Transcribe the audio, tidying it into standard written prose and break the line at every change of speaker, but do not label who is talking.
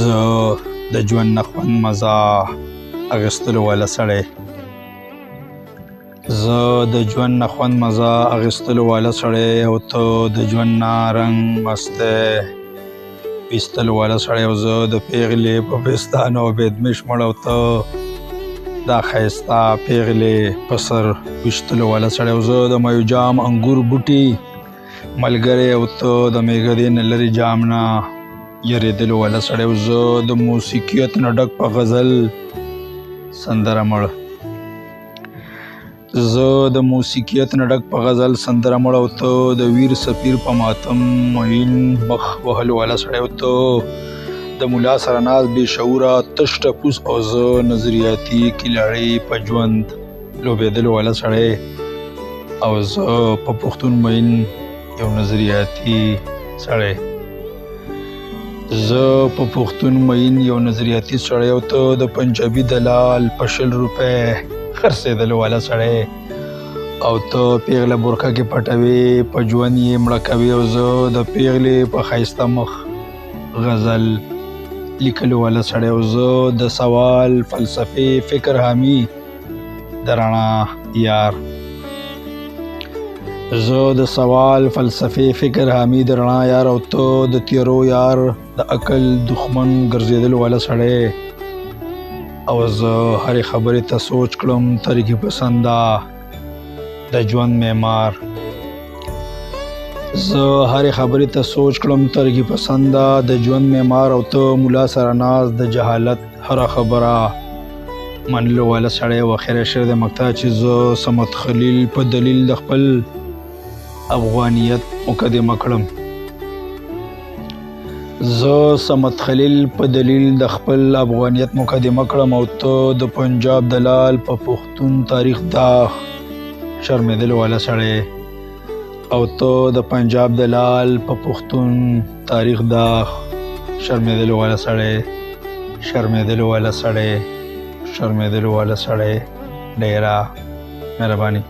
زه د ژوند نه خوند مزه اخیستلو والا سړی او ته د ژوند نه رنګ مستۍ ویستلو والا سړی او زه د پیغلې په پستان او بېدمش مړ او ته دا ښایسته پیغلې په سر ویشتلو والا سړی او زه د مایو جام انګور بوټي ملګری او ته د میږدې نه لرې جام نه یریدلو والا سړی او زه د موسیقیت نه ډک په غزل سندره مړ او ته د ویر سفیر په ماتم معین مخ وهلو والا سړی او ته د ملا سره ناز بې شعوره تش ټپوس او زه نظریاتي کلاړې په ژوند لوبېدلو والا سړی او زه په پښتون معین یو نظریاتي سړی او ته د پنجابي دلال په 100 روپۍ خرڅېدلو والا سړی او ته پیغله برخه کې پټوي په ژوند یې مړه کوي او زه د پیغلې په ښایسته مخ غزل لیکلو والا سړی او زه د سوال فلسفې فکر حامی د رڼا یار او ته د تیرو یار د عقل دښمن ګرځېدلو والا سړی او زه هرې خبرې ته سوچ کړم طریقې پسنده د ژوند معمار او ته ملا سره ناز د جهالت هره خبره منلو والا سړی او اخر شعر د مقطع چې زه صمد خلیل په دلیل د خپل افغانیت مقدمه کړم او ته د پنجاب دلال په پښتون تاریخ داغ شرمېدلو والا سړی ډیره مهرباني